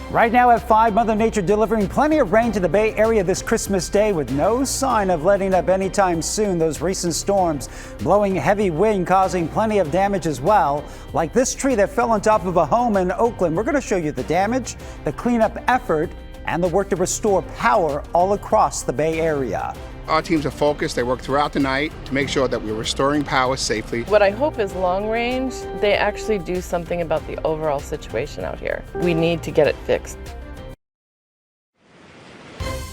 Right now at 5, Mother Nature delivering plenty of rain to the Bay Area this Christmas Day with no sign of letting up anytime soon. Those recent storms blowing heavy wind causing plenty of damage as well, like this tree that fell on top of a home in Oakland. We're going to show you the damage, the cleanup effort, and the work to restore power all across the Bay Area. Our teams are focused. They work throughout the night to make sure that we're restoring power safely. What I hope is long range, they actually do something about the overall situation out here. We need to get it fixed.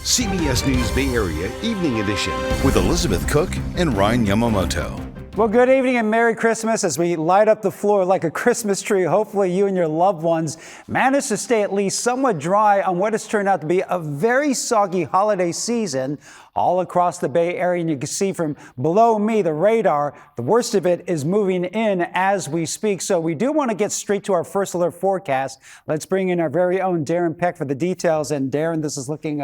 CBS News Bay Area Evening Edition with Elizabeth Cook and Ryan Yamamoto. Well, good evening and Merry Christmas as we light up the floor like a Christmas tree. Hopefully you and your loved ones manage to stay at least somewhat dry on what has turned out to be a very soggy holiday season all across the Bay Area. And you can see from below me, the radar, the worst of it is moving in as we speak. So we do want to get straight to our first alert forecast. Let's bring in our very own Darren Peck for the details. And Darren, this is looking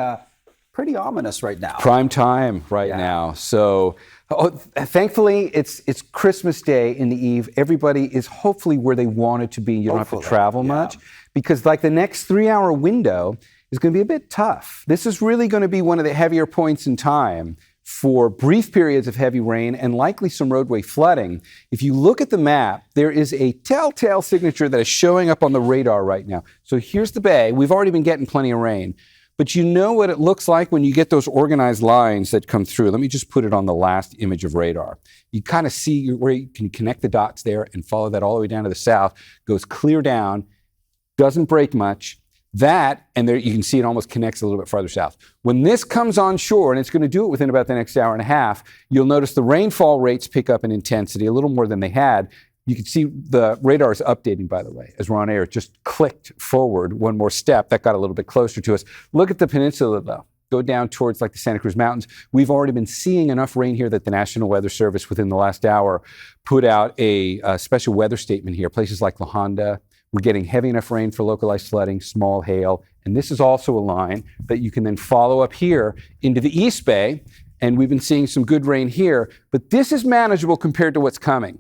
pretty ominous right now. Prime time right now. So thankfully, it's Christmas Day in the eve. Everybody is hopefully where they wanted to be. You don't have to travel much because like the next 3-hour window is going to be a bit tough. This is really going to be one of the heavier points in time for brief periods of heavy rain and likely some roadway flooding. If you look at the map, there is a telltale signature that is showing up on the radar right now. So here's the bay. We've already been getting plenty of rain. But you know what it looks like when you get those organized lines that come through. Let me just put it on the last image of radar. You kind of see where you can connect the dots there and follow that all the way down to the south. Goes clear down, doesn't break much. That, and there you can see it almost connects a little bit farther south. When this comes on shore, and it's going to do it within about the next hour and a half, you'll notice the rainfall rates pick up in intensity a little more than they had. You can see the radar is updating, by the way, as we're on air. It just clicked forward one more step. That got a little bit closer to us. Look at the peninsula, though. Go down towards like the Santa Cruz Mountains. We've already been seeing enough rain here that the National Weather Service within the last hour put out a special weather statement here. Places like La Honda, we're getting heavy enough rain for localized flooding, small hail. And this is also a line that you can then follow up here into the East Bay. And we've been seeing some good rain here. But this is manageable compared to what's coming.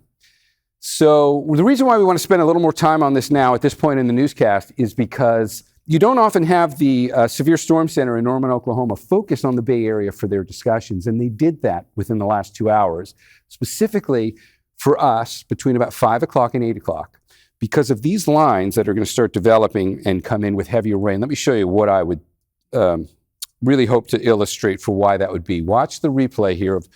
So the reason why we want to spend a little more time on this now at this point in the newscast is because you don't often have the Severe Storm Center in Norman, Oklahoma focus on the Bay Area for their discussions. And they did that within the last 2 hours, specifically for us between about 5 o'clock and 8 o'clock. Because of these lines that are going to start developing and come in with heavier rain, let me show you what I would really hope to illustrate for why that would be. Watch the replay here of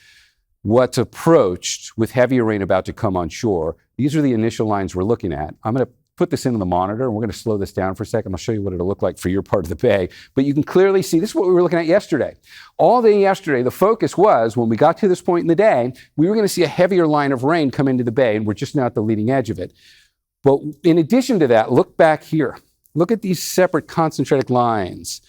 what's approached with heavier rain about to come on shore. These are the initial lines we're looking at. I'm going to put this into the monitor, and we're going to slow this down for a second. I'll show you what it'll look like for your part of the bay. But you can clearly see, this is what we were looking at yesterday. All day yesterday, the focus was, when we got to this point in the day, we were going to see a heavier line of rain come into the bay, and we're just now at the leading edge of it. But in addition to that, look back here. Look at these separate concentrated lines.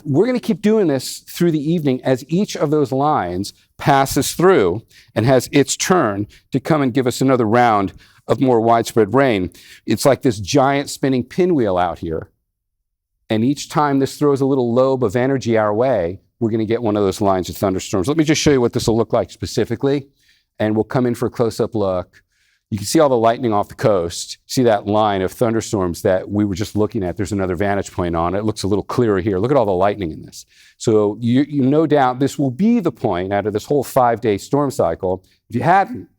We're going to keep doing this through the evening as each of those lines passes through and has its turn to come and give us another round of more widespread rain. It's like this giant spinning pinwheel out here. And each time this throws a little lobe of energy our way, we're going to get one of those lines of thunderstorms. Let me just show you what this will look like specifically. And we'll come in for a close-up look. You can see all the lightning off the coast. See that line of thunderstorms that we were just looking at. There's another vantage point on it. It looks a little clearer here. Look at all the lightning in this. So you no doubt this will be the point out of this whole 5-day storm cycle. If you hadn't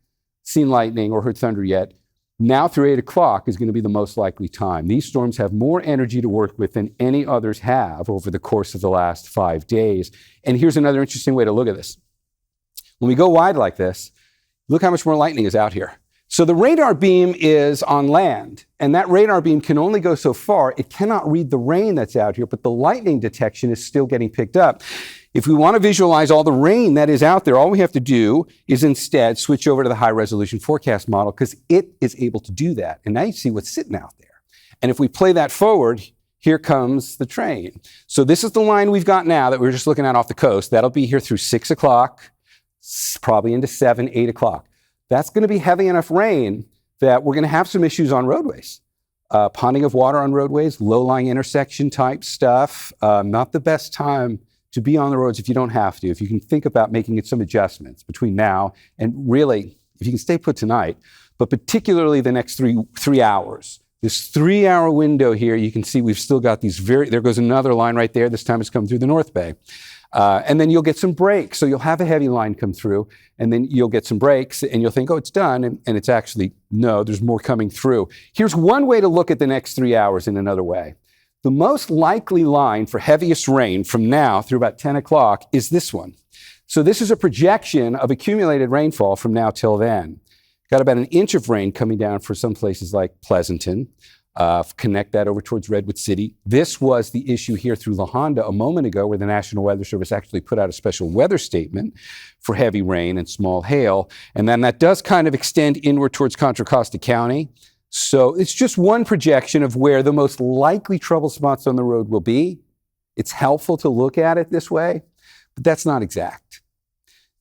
seen lightning or heard thunder yet, now through 8 o'clock is going to be the most likely time. These storms have more energy to work with than any others have over the course of the last 5 days. And here's another interesting way to look at this. When we go wide like this, look how much more lightning is out here. So the radar beam is on land, and that radar beam can only go so far. It cannot read the rain that's out here, but the lightning detection is still getting picked up. If we want to visualize all the rain that is out there, all we have to do is instead switch over to the high-resolution forecast model because it is able to do that. And now you see what's sitting out there. And if we play that forward, here comes the train. So this is the line we've got now that we're just looking at off the coast. That'll be here through 6 o'clock, probably into 7, 8 o'clock. That's going to be heavy enough rain that we're going to have some issues on roadways. Ponding of water on roadways, low-lying intersection type stuff. Not the best time to be on the roads if you don't have to. If you can think about making some adjustments between now and really, if you can stay put tonight, but particularly the next three hours. This 3-hour window here, you can see we've still got these there goes another line right there. This time it's coming through the North Bay. And then you'll get some breaks. So you'll have a heavy line come through, and then you'll get some breaks, and you'll think, oh, it's done. And it's actually, no, there's more coming through. Here's one way to look at the next 3 hours in another way. The most likely line for heaviest rain from now through about 10 o'clock is this one. So this is a projection of accumulated rainfall from now till then. Got about an inch of rain coming down for some places like Pleasanton. Connect that over towards Redwood City. This was the issue here through La Honda a moment ago, where the National Weather Service actually put out a special weather statement for heavy rain and small hail. And then that does kind of extend inward towards Contra Costa County. So it's just one projection of where the most likely trouble spots on the road will be. It's helpful to look at it this way, but that's not exact.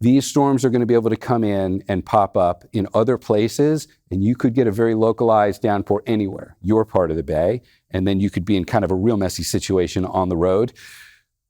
These storms are going to be able to come in and pop up in other places, and you could get a very localized downpour anywhere, your part of the bay, and then you could be in kind of a real messy situation on the road.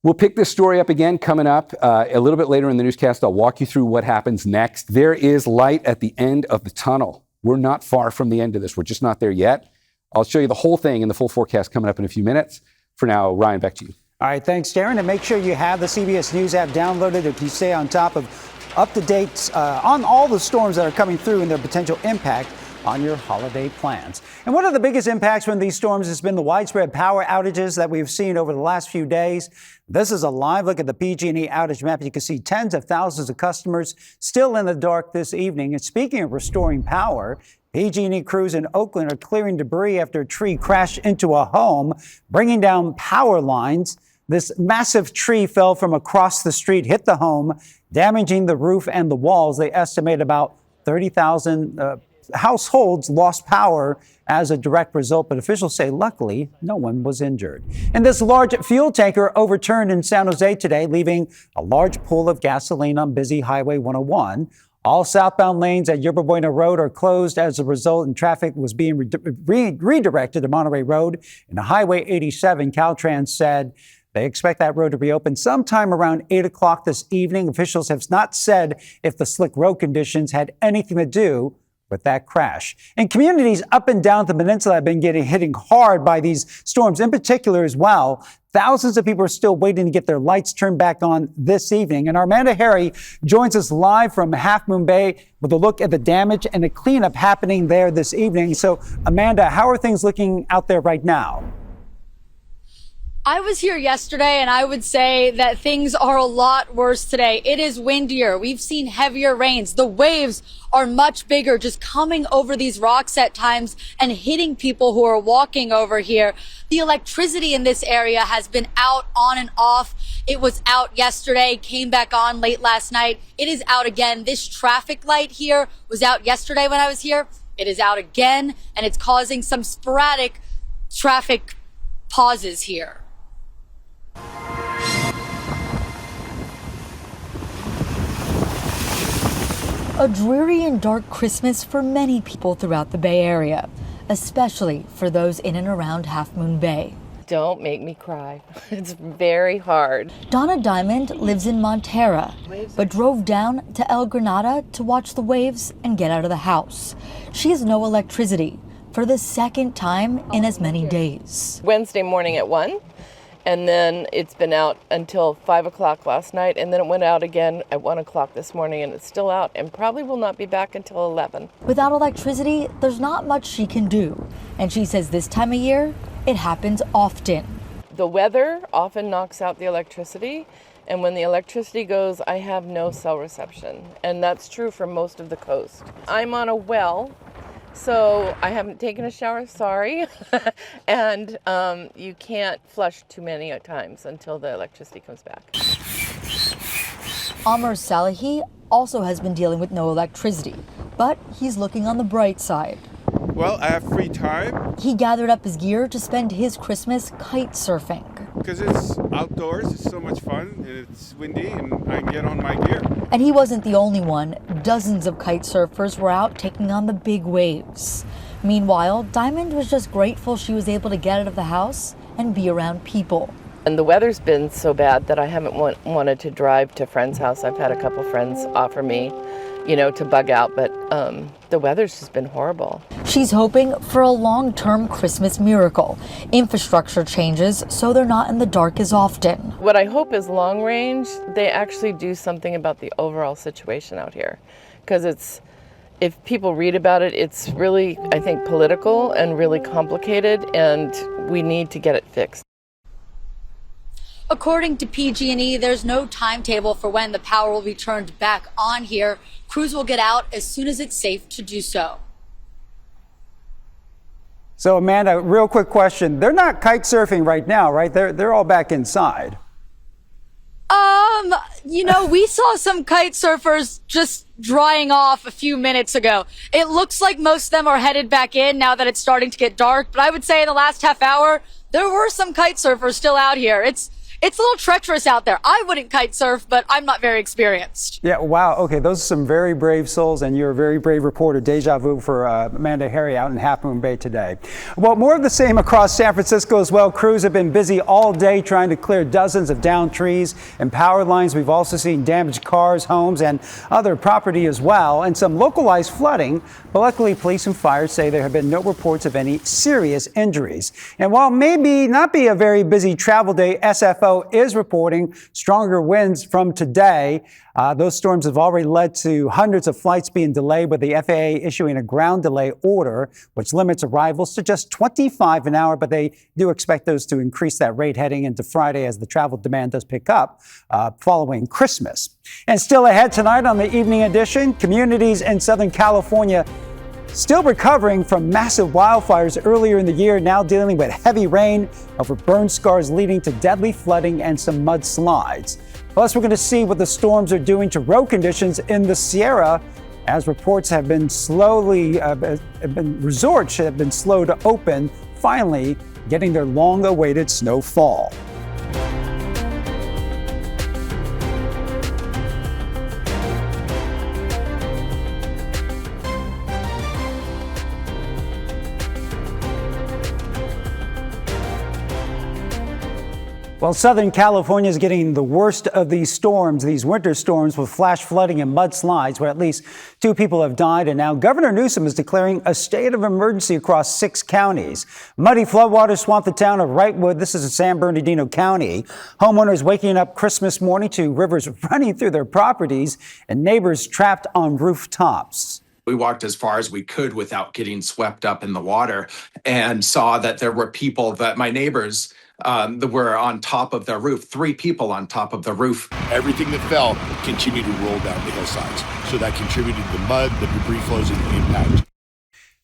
We'll pick this story up again coming up a little bit later in the newscast. I'll walk you through what happens next. There is light at the end of the tunnel. We're not far from the end of this. We're just not there yet. I'll show you the whole thing in the full forecast coming up in a few minutes. For now, Ryan, back to you. All right, thanks, Darren. And make sure you have the CBS News app downloaded if you stay on top of up-to-date on all the storms that are coming through and their potential impact on your holiday plans. And one of the biggest impacts from these storms has been the widespread power outages that we've seen over the last few days. This is a live look at the PG&E outage map. You can see tens of thousands of customers still in the dark this evening. And speaking of restoring power, PG&E crews in Oakland are clearing debris after a tree crashed into a home, bringing down power lines. This massive tree fell from across the street, hit the home, damaging the roof and the walls. They estimate about 30,000 households lost power as a direct result, but officials say luckily no one was injured. And this large fuel tanker overturned in San Jose today, leaving a large pool of gasoline on busy Highway 101. All southbound lanes at Yerba Buena Road are closed as a result, and traffic was being redirected to Monterey Road and Highway 87. Caltrans said they expect that road to reopen sometime around 8 o'clock this evening. Officials have not said if the slick road conditions had anything to do with that crash. And communities up and down the peninsula have been hitting hard by these storms, in particular as well. Thousands of people are still waiting to get their lights turned back on this evening. And Amanda Harry joins us live from Half Moon Bay with a look at the damage and the cleanup happening there this evening. So, Amanda, how are things looking out there right now? I was here yesterday, and I would say that things are a lot worse today. It is windier. We've seen heavier rains. The waves are much bigger, just coming over these rocks at times and hitting people who are walking over here. The electricity in this area has been out on and off. It was out yesterday, came back on late last night. It is out again. This traffic light here was out yesterday when I was here. It is out again, and it's causing some sporadic traffic pauses here. A dreary and dark Christmas for many people throughout the Bay Area, especially for those in and around Half Moon Bay. Don't make me cry. It's very hard. Donna Diamond lives in Montera, but drove down to El Granada to watch the waves and get out of the house. She has no electricity for the second time in as many days. Wednesday morning at 1. And then it's been out until 5 o'clock last night, and then it went out again at 1 o'clock this morning, and it's still out and probably will not be back until 11. Without electricity, there's not much she can do. And she says this time of year, it happens often. The weather often knocks out the electricity, and when the electricity goes, I have no cell reception. And that's true for most of the coast. I'm on a well, so I haven't taken a shower, sorry. And you can't flush too many times until the electricity comes back. Amr Salahi also has been dealing with no electricity, but he's looking on the bright side. Well, I have free time. He gathered up his gear to spend his Christmas kite surfing. Because it's outdoors, it's so much fun, and it's windy, and I can get on my gear. And he wasn't the only one. Dozens of kite surfers were out taking on the big waves. Meanwhile, Diamond was just grateful she was able to get out of the house and be around people. And the weather's been so bad that I haven't wanted to drive to friends' house. I've had a couple friends offer me, to bug out, but the weather's just been horrible. She's hoping for a long-term Christmas miracle. Infrastructure changes so they're not in the dark as often. What I hope is long range, they actually do something about the overall situation out here. Because if people read about it, it's really, I think, political and really complicated, and we need to get it fixed. According to PG&E, there's no timetable for when the power will be turned back on here. Crews will get out as soon as it's safe to do so. So, Amanda, real quick question. They're not kite surfing right now, right? They're all back inside. We saw some kite surfers just drying off a few minutes ago. It looks like most of them are headed back in now that it's starting to get dark. But I would say in the last half hour, there were some kite surfers still out here. It's a little treacherous out there. I wouldn't kite surf, but I'm not very experienced. Yeah, wow. Okay, those are some very brave souls, and you're a very brave reporter. Deja vu for Amanda Harry out in Half Moon Bay today. Well, more of the same across San Francisco as well. Crews have been busy all day trying to clear dozens of downed trees and power lines. We've also seen damaged cars, homes, and other property as well, and some localized flooding. But luckily, police and fire say there have been no reports of any serious injuries. And while maybe not be a very busy travel day, SFO is reporting stronger winds from today. Those storms have already led to hundreds of flights being delayed, with the FAA issuing a ground delay order, which limits arrivals to just 25 an hour. But they do expect those to increase that rate heading into Friday as the travel demand does pick up following Christmas. And still ahead tonight on the evening edition, communities in Southern California still recovering from massive wildfires earlier in the year, now dealing with heavy rain over burn scars leading to deadly flooding and some mudslides. Plus, we're going to see what the storms are doing to road conditions in the Sierra, as reports have been resorts have been slow to open, finally getting their long-awaited snowfall. Well, Southern California is getting the worst of these storms, these winter storms with flash flooding and mudslides, where at least 2 people have died. And now Governor Newsom is declaring a state of emergency across 6 counties. Muddy floodwaters swamped the town of Wrightwood. This is in San Bernardino County. Homeowners waking up Christmas morning to rivers running through their properties and neighbors trapped on rooftops. We walked as far as we could without getting swept up in the water, and saw that there were people, that my neighbors, that were on top of their roof, 3 people on top of the roof. Everything that fell continued to roll down the hillsides. So that contributed to the mud, the debris flows, and the impact.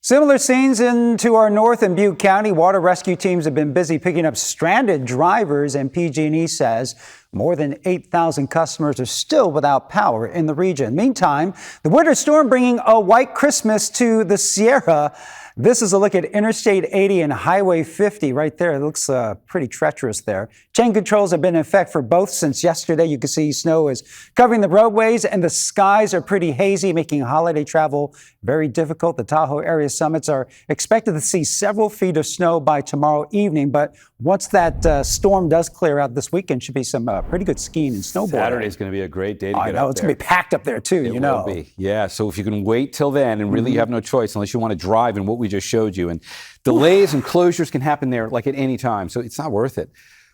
Similar scenes into our north in Butte County. Water rescue teams have been busy picking up stranded drivers, and PG&E says more than 8,000 customers are still without power in the region. Meantime, the winter storm bringing a white Christmas to the Sierra. This is a look at Interstate 80 and Highway 50 right there. It looks pretty treacherous there. Chain controls have been in effect for both since yesterday. You can see snow is covering the roadways and the skies are pretty hazy, making holiday travel very difficult. The Tahoe area summits are expected to see several feet of snow by tomorrow evening. But once that storm does clear out this weekend, should be some pretty good skiing and snowboarding. Saturday's going to be a great day to get I know, up it's there. going to be packed up there too, It will be. Yeah, so if you can wait till then, and really you have no choice unless you want to drive in what we just showed you. And delays and closures can happen there like at any time, so it's not worth it.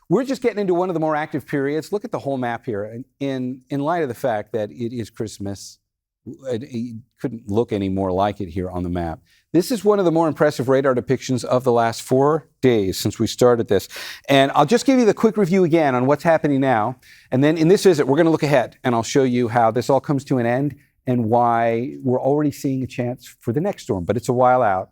We're just getting into one of the more active periods. Look at the whole map here. In light of the fact that it is Christmas, it couldn't look any more like it here on the map. This is one of the more impressive radar depictions of the last 4 days since we started this. And I'll just give you the quick review again on what's happening now. And then in this visit, we're going to look ahead, and I'll show you how this all comes to an end and why we're already seeing a chance for the next storm. But it's a while out,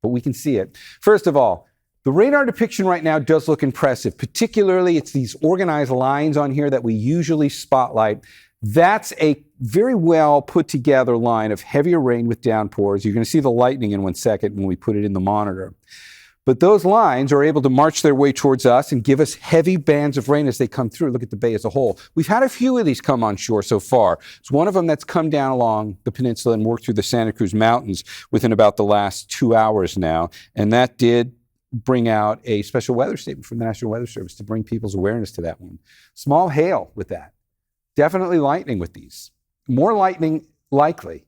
but we can see it. First of all, the radar depiction right now does look impressive. Particularly, it's these organized lines on here that we usually spotlight. That's a very well put together line of heavier rain with downpours. You're going to see the lightning in 1 second when we put it in the monitor. But those lines are able to march their way towards us and give us heavy bands of rain as they come through. Look at the bay as a whole. We've had a few of these come on shore so far. It's one of them that's come down along the peninsula and worked through the Santa Cruz Mountains within about the last 2 hours now. And that did bring out a special weather statement from the National Weather Service to bring people's awareness to that one. Small hail with that. Definitely lightning with these. More lightning likely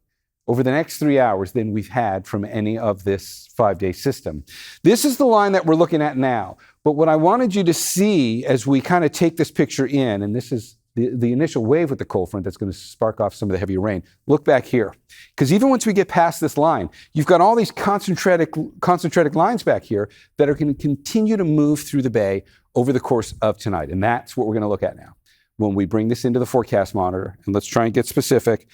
over the next 3 hours than we've had from any of this 5-day system. This is the line that we're looking at now. But what I wanted you to see as we kind of take this picture in, and this is the initial wave with the cold front that's going to spark off some of the heavier rain. Look back here. Because even once we get past this line, you've got all these concentrated lines back here that are going to continue to move through the bay over the course of tonight. And that's what we're going to look at now. When we bring this into the forecast monitor, and let's try and get specific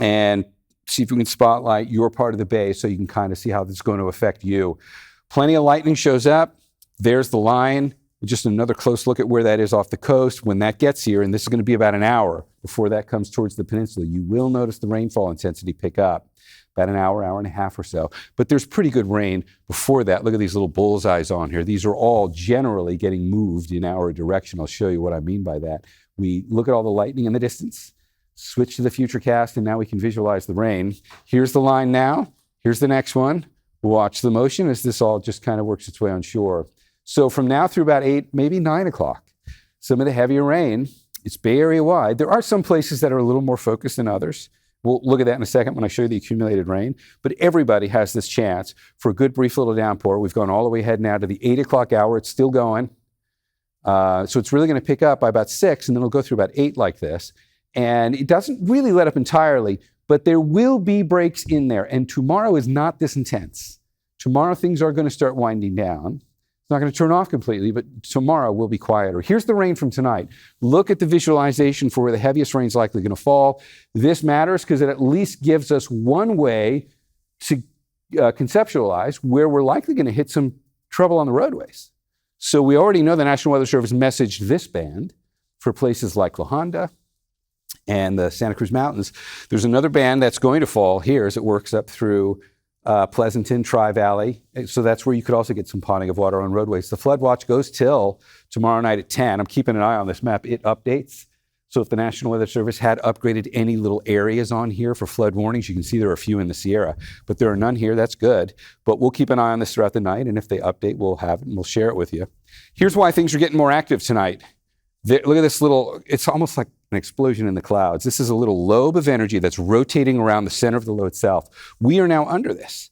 and see if we can spotlight your part of the bay so you can kind of see how this is going to affect you. Plenty of lightning shows up. There's the line. Just another close look at where that is off the coast. When that gets here, and this is going to be about an hour before that comes towards the peninsula, you will notice the rainfall intensity pick up about an hour, hour and a half or so. But there's pretty good rain before that. Look at these little bullseyes on here. These are all generally getting moved in our direction. I'll show you what I mean by that. We look at all the lightning in the distance, switch to the Futurecast, and now we can visualize the rain. Here's the line now. Here's the next one. Watch the motion as this all just kind of works its way on shore. So from now through about 8, maybe 9 o'clock, some of the heavier rain, it's Bay Area wide. There are some places that are a little more focused than others. We'll look at that in a second when I show you the accumulated rain. But everybody has this chance for a good brief little downpour. We've gone all the way ahead now to the 8 o'clock hour. It's still going. So it's really going to pick up by about 6, and then it'll go through about 8 like this. And it doesn't really let up entirely, but there will be breaks in there. And tomorrow is not this intense. Tomorrow things are going to start winding down. It's not going to turn off completely, but tomorrow will be quieter. Here's the rain from tonight. Look at the visualization for where the heaviest rain is likely going to fall. This matters because it at least gives us one way to conceptualize where we're likely going to hit some trouble on the roadways. So we already know the National Weather Service messaged this band for places like La Honda and the Santa Cruz Mountains. There's another band that's going to fall here as it works up through Pleasanton, Tri-Valley. So that's where you could also get some ponding of water on roadways. The flood watch goes till tomorrow night at 10. I'm keeping an eye on this map. It updates. So if the National Weather Service had upgraded any little areas on here for flood warnings, you can see there are a few in the Sierra, but there are none here. That's good. But we'll keep an eye on this throughout the night. And if they update, we'll have it and we'll share it with you. Here's why things are getting more active tonight. Look at this little, it's almost like an explosion in the clouds. This is a little lobe of energy that's rotating around the center of the low itself. We are now under this.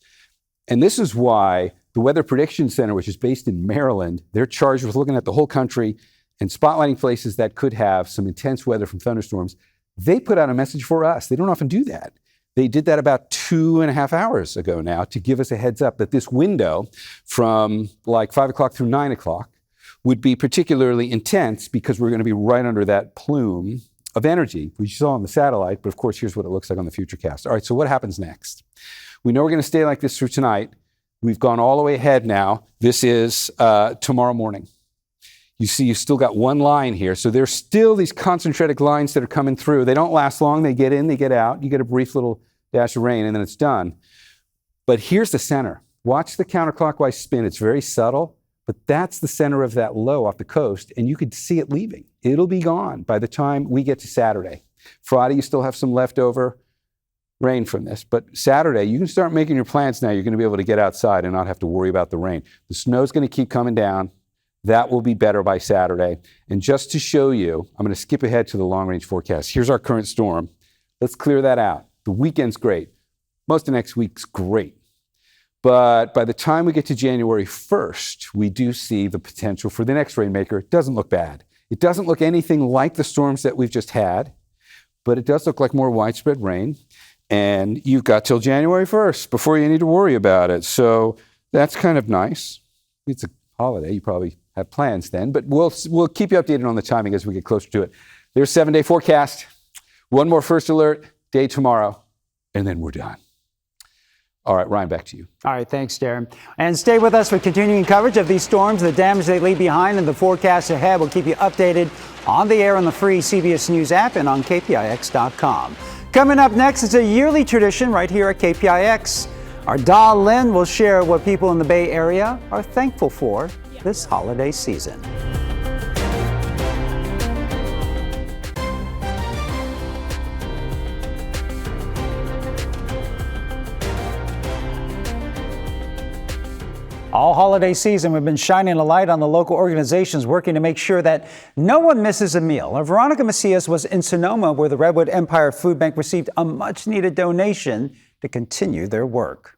And this is why the Weather Prediction Center, which is based in Maryland, they're charged with looking at the whole country and spotlighting places that could have some intense weather from thunderstorms. They put out a message for us. They don't often do that. They did that about 2.5 hours ago now to give us a heads up that this window from like 5 o'clock through 9 o'clock would be particularly intense because we're going to be right under that plume of energy we saw on the satellite. But of course, here's what it looks like on the Futurecast. All right, so what happens next? We know we're going to stay like this through tonight. We've gone all the way ahead now. This is tomorrow morning. You see, you've still got one line here. So there's still these concentrated lines that are coming through. They don't last long. They get in, they get out. You get a brief little dash of rain, and then it's done. But here's the center. Watch the counterclockwise spin. It's very subtle. But that's the center of that low off the coast, and you could see it leaving. It'll be gone by the time we get to Saturday. Friday, you still have some leftover rain from this, but Saturday, you can start making your plans now. You're going to be able to get outside and not have to worry about the rain. The snow's going to keep coming down. That will be better by Saturday. And just to show you, I'm going to skip ahead to the long-range forecast. Here's our current storm. Let's clear that out. The weekend's great. Most of next week's great. But by the time we get to January 1st, we do see the potential for the next rainmaker. It doesn't look bad. It doesn't look anything like the storms that we've just had, but it does look like more widespread rain. And you've got till January 1st before you need to worry about it. So that's kind of nice. It's a holiday. You probably have plans then, but we'll keep you updated on the timing as we get closer to it. There's 7-day forecast. One more first alert day tomorrow, and then we're done. All right, Ryan, back to you. All right, thanks, Darren. And stay with us for continuing coverage of these storms, the damage they leave behind, and the forecast ahead. We'll keep you updated on the air on the free CBS News app and on KPIX.com. Coming up next, it's a yearly tradition right here at KPIX. Our Da Lin will share what people in the Bay Area are thankful for this holiday season. All holiday season, we've been shining a light on the local organizations working to make sure that no one misses a meal. Our Veronica Macias was in Sonoma, where the Redwood Empire Food Bank received a much-needed donation to continue their work.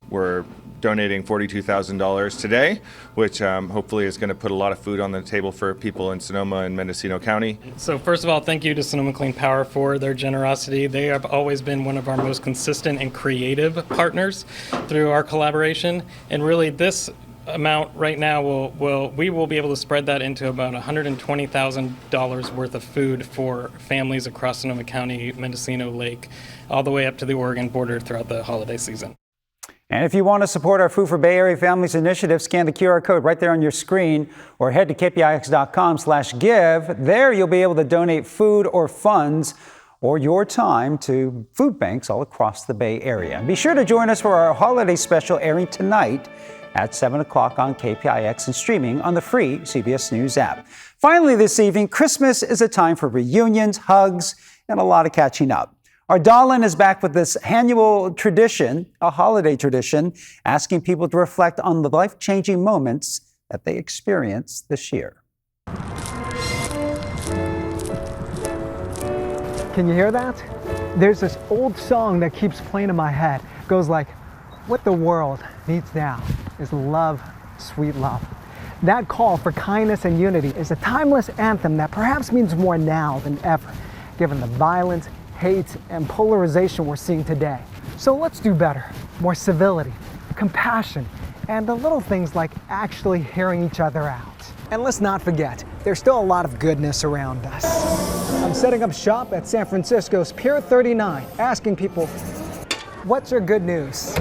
We're donating $42,000 today, which hopefully is going to put a lot of food on the table for people in Sonoma and Mendocino County. So first of all, thank you to Sonoma Clean Power for their generosity. They have always been one of our most consistent and creative partners through our collaboration. And really this amount right now we will be able to spread that into about $120,000 worth of food for families across Sonoma County, Mendocino Lake, all the way up to the Oregon border throughout the holiday season. And if you want to support our Food for Bay Area Families initiative, scan the QR code right there on your screen or head to kpix.com/give. There you'll be able to donate food or funds or your time to food banks all across the Bay Area. And be sure to join us for our holiday special airing tonight at 7 o'clock on KPIX and streaming on the free CBS News app. Finally this evening, Christmas is a time for reunions, hugs, and a lot of catching up. Our Dahlin is back with this annual tradition, a holiday tradition, asking people to reflect on the life-changing moments that they experienced this year. Can you hear that? There's this old song that keeps playing in my head. It goes like, "What the world needs now is love, sweet love." That call for kindness and unity is a timeless anthem that perhaps means more now than ever, given the violence, hate, and polarization we're seeing today. So let's do better. More civility, compassion, and the little things like actually hearing each other out. And let's not forget, there's still a lot of goodness around us. I'm setting up shop at San Francisco's Pier 39, asking people, what's your good news?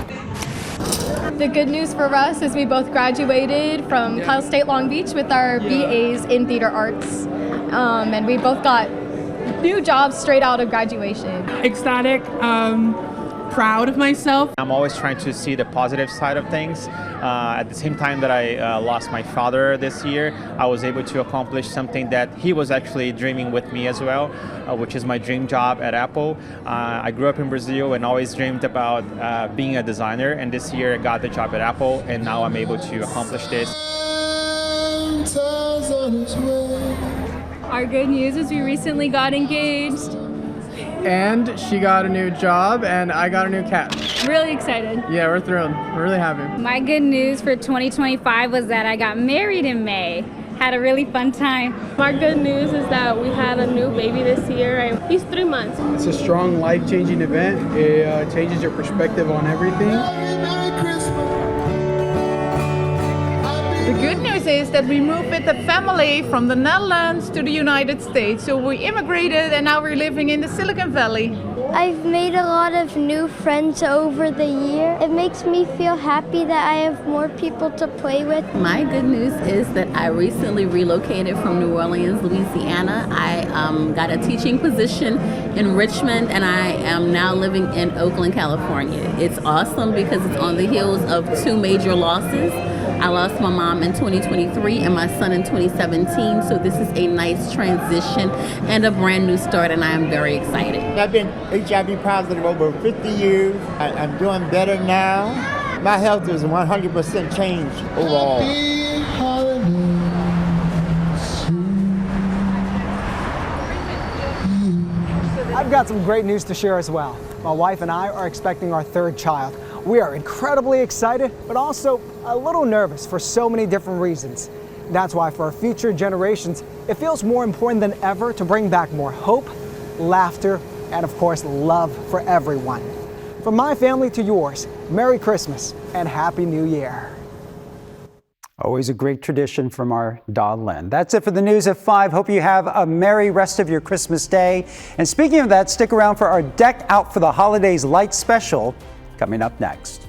The good news for us is we both graduated from Cal State Long Beach with our BAs in theater arts. And we both got new jobs straight out of graduation. Ecstatic, proud of myself. I'm always trying to see the positive side of things. At the same time that I lost my father this year, I was able to accomplish something that he was actually dreaming with me as well, which is my dream job at Apple. I grew up in Brazil and always dreamed about being a designer, and this year I got the job at Apple, and now I'm able to accomplish this. Our good news is we recently got engaged. And she got a new job, and I got a new cat. Really excited. Yeah, we're thrilled. We're really happy. My good news for 2025 was that I got married in May. Had a really fun time. Our good news is that we had a new baby this year. He's 3 months. It's a strong, life-changing event. It changes your perspective on everything. The good news is that we moved with the family from the Netherlands to the United States. So we immigrated and now we're living in the Silicon Valley. I've made a lot of new friends over the year. It makes me feel happy that I have more people to play with. My good news is that I recently relocated from New Orleans, Louisiana. I got a teaching position in Richmond, and I am now living in Oakland, California. It's awesome because it's on the heels of 2 major losses. I lost my mom in 2023 and my son in 2017, so this is a nice transition and a brand new start, and I am very excited. I've been HIV positive over 50 years. I'm doing better now. My health is 100% changed overall. I've got some great news to share as well. My wife and I are expecting our 3rd child. We are incredibly excited, but also a little nervous for so many different reasons. That's why for our future generations, it feels more important than ever to bring back more hope, laughter, and of course, love for everyone. From my family to yours, Merry Christmas and Happy New Year. Always a great tradition from our Dahlin. That's it for the news at 5. Hope you have a merry rest of your Christmas day. And speaking of that, stick around for our Deck Out for the Holidays Light special coming up next.